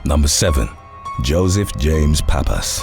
Number 7. Joseph James PAPPAS.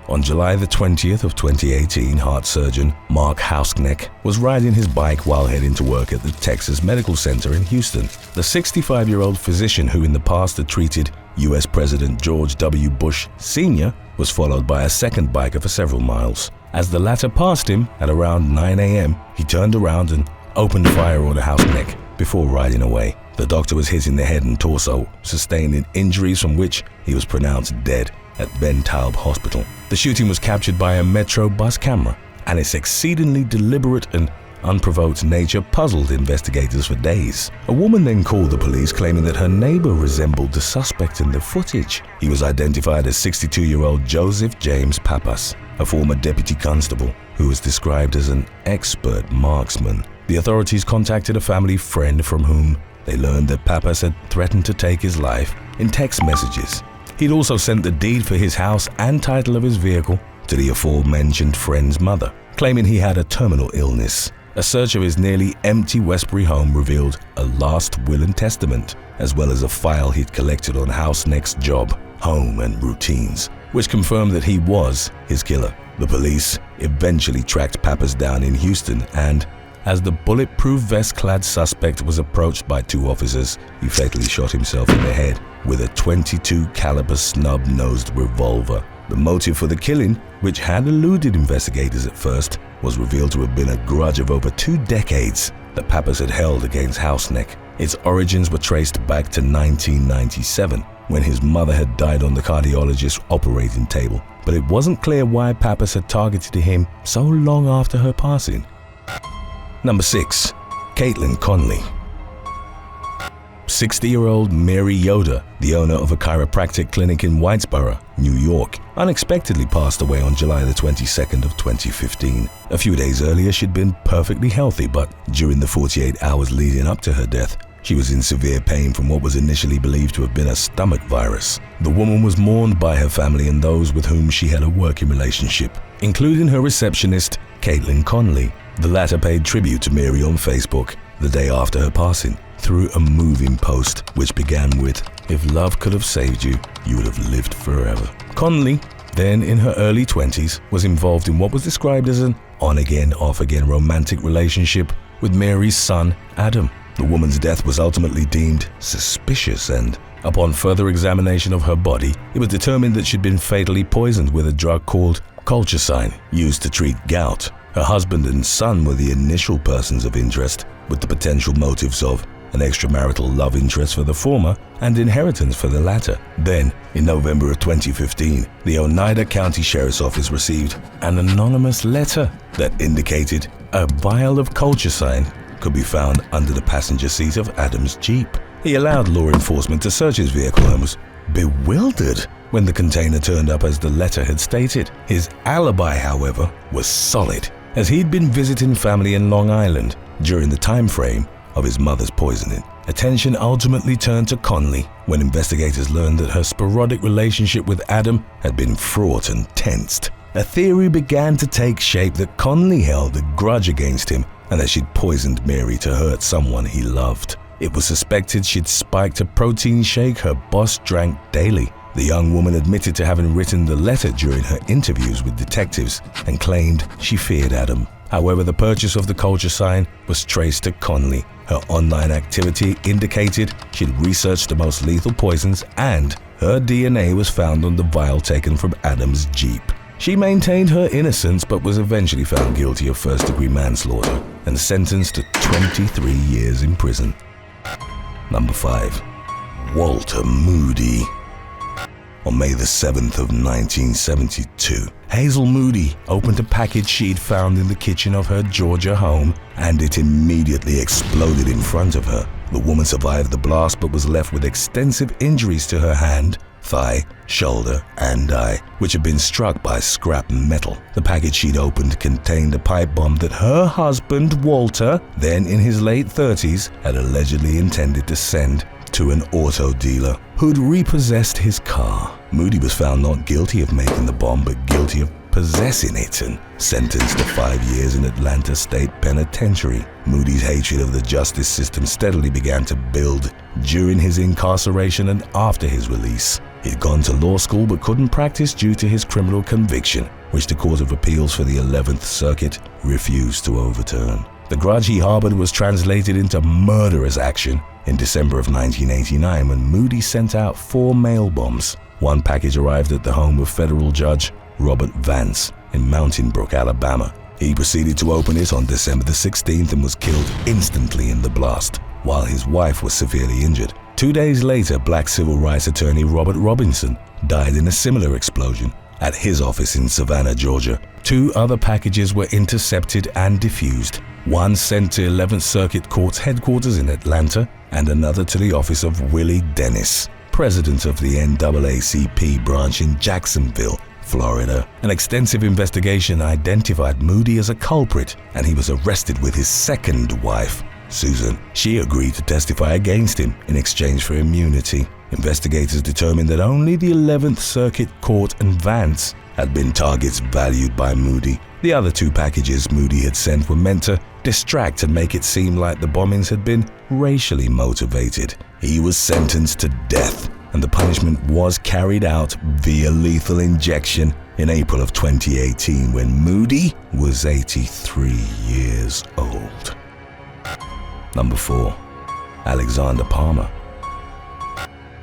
On July the 20th of 2018, heart surgeon Mark Hausknecht was riding his bike while heading to work at the Texas Medical Center in Houston. The 65-year-old physician who in the past had treated US President George W. Bush Sr. was followed by a second biker for several miles. As the latter passed him at around 9 a.m., he turned around and opened fire on Hausknecht before riding away. The doctor was hit in the head and torso, sustaining injuries from which he was pronounced dead at Ben Taub Hospital. The shooting was captured by a Metro bus camera, and its exceedingly deliberate and unprovoked nature puzzled investigators for days. A woman then called the police claiming that her neighbor resembled the suspect in the footage. He was identified as 62-year-old Joseph James PAPPAS, a former deputy constable who was described as an expert marksman. The authorities contacted a family friend from whom they learned that PAPPAS had threatened to take his life in text messages. He'd also sent the deed for his house and title of his vehicle to the aforementioned friend's mother, claiming he had a terminal illness. A search of his nearly empty Westbury home revealed a last will and testament, as well as a file he'd collected on Hausknecht's job, home, and routines, which confirmed that he was his killer. The police eventually tracked PAPPAS down in Houston, and as the bulletproof vest-clad suspect was approached by 2 officers, he fatally shot himself in the head with a .22 caliber snub-nosed revolver. The motive for the killing, which had eluded investigators at first, was revealed to have been a grudge of over 2 decades that PAPPAS had held against Hausknecht. Its origins were traced back to 1997, when his mother had died on the cardiologist's operating table, but it wasn't clear why PAPPAS had targeted him so long after her passing. Number 6. KAITLYN CONLEY. 60-year-old Mary Yoder, the owner of a chiropractic clinic in Whitesboro, New York, unexpectedly passed away on July the 22nd of 2015. A few days earlier, she'd been perfectly healthy, but during the 48 hours leading up to her death, she was in severe pain from what was initially believed to have been a stomach virus. The woman was mourned by her family and those with whom she had a working relationship, including her receptionist, KAITLYN CONLEY. The latter paid tribute to Mary on Facebook the day after her passing through a moving post which began with, "If love could have saved you, you would have lived forever." Conley, then in her early 20s, was involved in what was described as an on-again, off-again romantic relationship with Mary's son, Adam. The woman's death was ultimately deemed suspicious, and upon further examination of her body, it was determined that she'd been fatally poisoned with a drug called colchicine, used to treat gout. Her husband and son were the initial persons of interest, with the potential motives of an extramarital love interest for the former and inheritance for the latter. Then, in November of 2015, the Oneida County Sheriff's Office received an anonymous letter that indicated a vial of colchicine could be found under the passenger seat of Adam's Jeep. He allowed law enforcement to search his vehicle and was bewildered when the container turned up as the letter had stated. His alibi, however, was solid, as he'd been visiting family in Long Island during the time frame of his mother's poisoning. Attention ultimately turned to Conley when investigators learned that her sporadic relationship with Adam had been fraught and tensed. A theory began to take shape that Conley held a grudge against him and that she'd poisoned Mary to hurt someone he loved. It was suspected she'd spiked a protein shake her boss drank daily. The young woman admitted to having written the letter during her interviews with detectives and claimed she feared Adam. However, the purchase of the colchicine was traced to Conley. Her online activity indicated she'd researched the most lethal poisons, and her DNA was found on the vial taken from Adam's Jeep. She maintained her innocence but was eventually found guilty of first-degree manslaughter and sentenced to 23 years in prison. Number 5. Walter Moody. On May the 7th of 1972, Hazel Moody opened a package she'd found in the kitchen of her Georgia home, and it immediately exploded in front of her. The woman survived the blast but was left with extensive injuries to her hand, thigh, shoulder, and eye, which had been struck by scrap metal. The package she'd opened contained a pipe bomb that her husband, Walter, then in his late 30s, had allegedly intended to send to an auto dealer who'd repossessed his car. Moody was found not guilty of making the bomb, but guilty of possessing it and sentenced to 5 years in Atlanta State Penitentiary. Moody's hatred of the justice system steadily began to build during his incarceration and after his release. He'd gone to law school but couldn't practice due to his criminal conviction, which the Court of Appeals for the 11th Circuit refused to overturn. The grudge he harbored was translated into murderous action in December of 1989 when Moody sent out 4 mail bombs. One package arrived at the home of federal judge Robert Vance in Mountain Brook, Alabama. He proceeded to open it on December the 16th and was killed instantly in the blast, while his wife was severely injured. 2 days later, black civil rights attorney Robert Robinson died in a similar explosion at his office in Savannah, Georgia. 2 other packages were intercepted and defused. One sent to 11th Circuit Court's headquarters in Atlanta and another to the office of Willie Dennis, president of the NAACP branch in Jacksonville, Florida. An extensive investigation identified Moody as a culprit, and he was arrested with his second wife, Susan. She agreed to testify against him in exchange for immunity. Investigators determined that only the 11th Circuit Court and Vance had been targets valued by Moody. The other 2 packages Moody had sent were meant to distract and make it seem like the bombings had been racially motivated. He was sentenced to death, and the punishment was carried out via lethal injection in April of 2018 when Moody was 83 years old. Number 4. Alexander Palmer.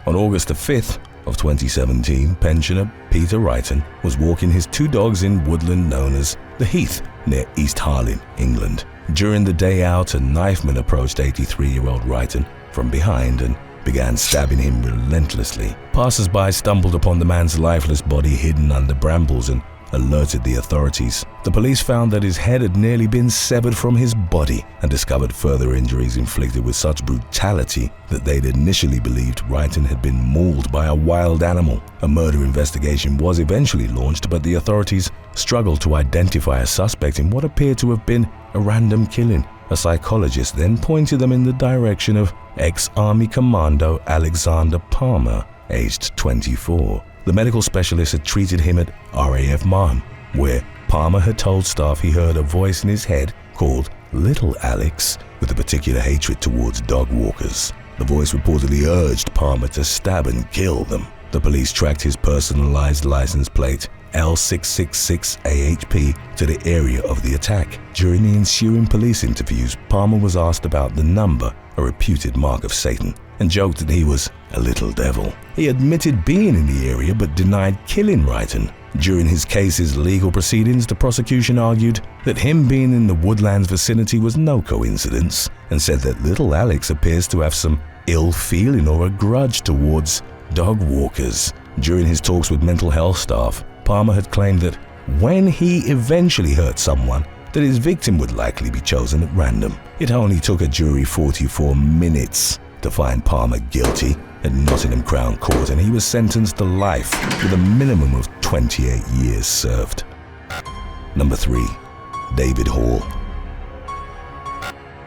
On August the 5th of 2017, pensioner Peter Wrighton was walking his 2 dogs in woodland known as the Heath near East Harlem, England. During the day out, a knifeman approached 83-year-old Wrighton from behind and began stabbing him relentlessly. Passers-by stumbled upon the man's lifeless body hidden under brambles and alerted the authorities. The police found that his head had nearly been severed from his body and discovered further injuries inflicted with such brutality that they'd initially believed Wrighton had been mauled by a wild animal. A murder investigation was eventually launched, but the authorities struggled to identify a suspect in what appeared to have been a random killing. A psychologist then pointed them in the direction of ex-Army Commando Alexander Palmer, aged 24. The medical specialist had treated him at RAF Marham, where Palmer had told staff he heard a voice in his head called Little Alex, with a particular hatred towards dog walkers. The voice reportedly urged Palmer to stab and kill them. The police tracked his personalized license plate L666AHP to the area of the attack. During the ensuing police interviews, Palmer was asked about the number, a reputed mark of Satan, and joked that he was a little devil. He admitted being in the area but denied killing Wrighton. During his case's legal proceedings, the prosecution argued that him being in the Woodlands vicinity was no coincidence and said that little Alex appears to have some ill feeling or a grudge towards dog walkers. During his talks with mental health staff, Palmer had claimed that when he eventually hurt someone, that his victim would likely be chosen at random. It only took a jury 44 minutes to find Palmer guilty at Nottingham Crown Court, and he was sentenced to life with a minimum of 28 years served. Number 3. David Hall.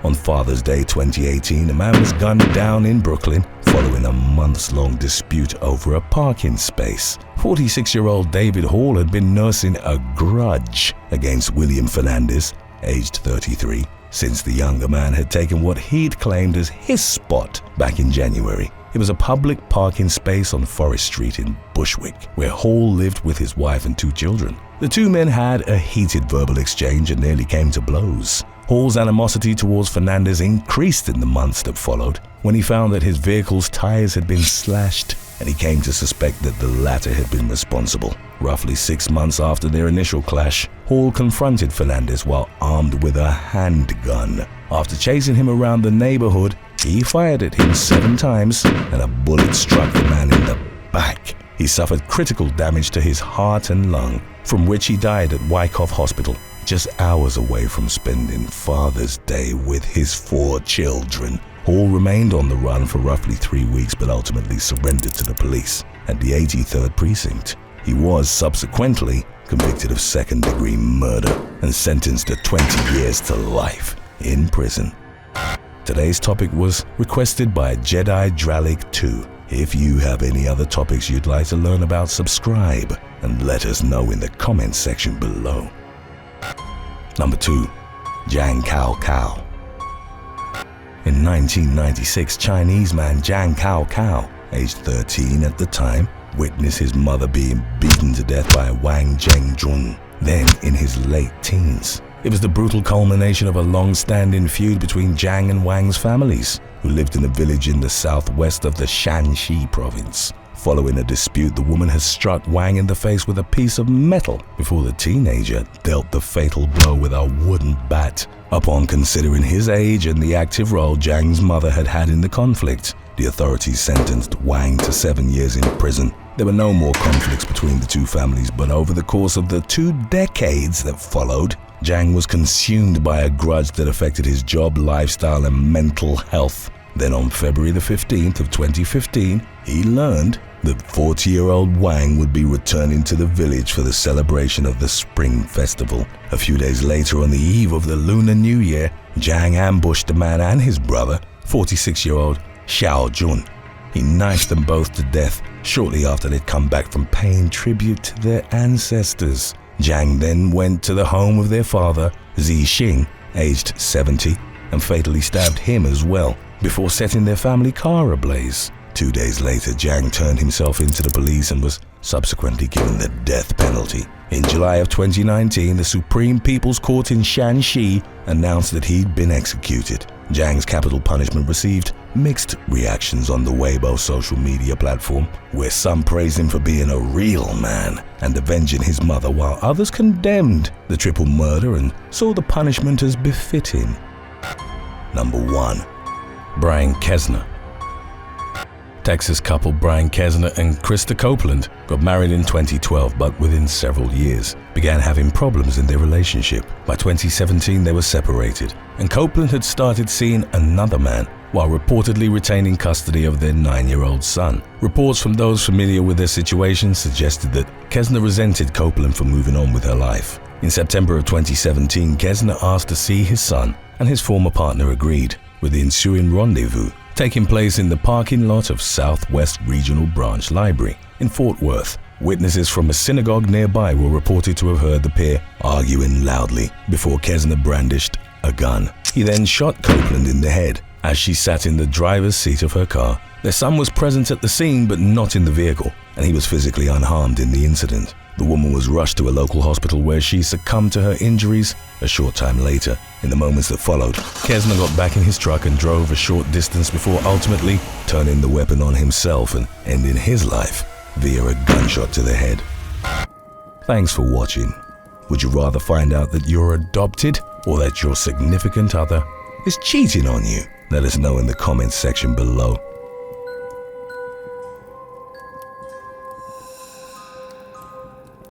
On Father's Day 2018, a man was gunned down in Brooklyn following a months-long dispute over a parking space. 46-year-old David Hall had been nursing a grudge against William Fernandez, aged 33, since the younger man had taken what he'd claimed as his spot back in January. It was a public parking space on Forest Street in Bushwick, where Hall lived with his wife and 2 children. The 2 men had a heated verbal exchange and nearly came to blows. Hall's animosity towards Fernandez increased in the months that followed when he found that his vehicle's tires had been slashed, and he came to suspect that the latter had been responsible. Roughly 6 months after their initial clash, Hall confronted Fernandez while armed with a handgun. After chasing him around the neighborhood, he fired at him 7 times, and a bullet struck the man in the back. He suffered critical damage to his heart and lung, from which he died at Wyckoff Hospital, just hours away from spending Father's Day with his 4 children. Hall remained on the run for roughly 3 weeks, but ultimately surrendered to the police at the 83rd Precinct. He was subsequently convicted of second-degree murder and sentenced to 20 years to life in prison. Today's topic was requested by Jedi Dralik 2. If you have any other topics you'd like to learn about, subscribe and let us know in the comments section below. Number 2. ZHANG KOUKOU. In 1996, Chinese man ZHANG KOUKOU, aged 13 at the time, witnessed his mother being beaten to death by Wang Zhengjun, then in his late teens. It was the brutal culmination of a long-standing feud between Zhang and Wang's families, who lived in a village in the southwest of the Shanxi province. Following a dispute, the woman has struck Wang in the face with a piece of metal before the teenager dealt the fatal blow with a wooden bat. Upon considering his age and the active role Zhang's mother had had in the conflict, the authorities sentenced Wang to 7 years in prison. There were no more conflicts between the two families, but over the course of the 2 decades that followed, Zhang was consumed by a grudge that affected his job, lifestyle, and mental health. Then on February the 15th of 2015, he learned that 40-year-old Wang would be returning to the village for the celebration of the Spring Festival. A few days later, on the eve of the Lunar New Year, Zhang ambushed the man and his brother, 46-year-old Xiao Jun. He knifed them both to death shortly after they'd come back from paying tribute to their ancestors. Zhang then went to the home of their father, Xing, aged 70, and fatally stabbed him as well, before setting their family car ablaze. 2 days later, Zhang turned himself into the police and was subsequently given the death penalty. In July of 2019, the Supreme People's Court in Shanxi announced that he'd been executed. Zhang's capital punishment received mixed reactions on the Weibo social media platform, where some praised him for being a real man and avenging his mother, while others condemned the triple murder and saw the punishment as befitting. Number 1. Brian KESNER. Texas couple Brian KESNER and Krista Copeland got married in 2012, but within several years began having problems in their relationship. By 2017, they were separated, and Copeland had started seeing another man while reportedly retaining custody of their 9-year-old son. Reports from those familiar with their situation suggested that KESNER resented Copeland for moving on with her life. In September of 2017, KESNER asked to see his son, and his former partner agreed, with the ensuing rendezvous taking place in the parking lot of Southwest Regional Branch Library in Fort Worth. Witnesses from a synagogue nearby were reported to have heard the pair arguing loudly before KESNER brandished a gun. He then shot Copeland in the head as she sat in the driver's seat of her car. Their son was present at the scene but not in the vehicle, and he was physically unharmed in the incident. The woman was rushed to a local hospital where she succumbed to her injuries a short time later. In the moments that followed, KESNER got back in his truck and drove a short distance before ultimately turning the weapon on himself and ending his life via a gunshot to the head. Thanks for watching. Would you rather find out that you're adopted or that your significant other is cheating on you? Let us know in the comments section below.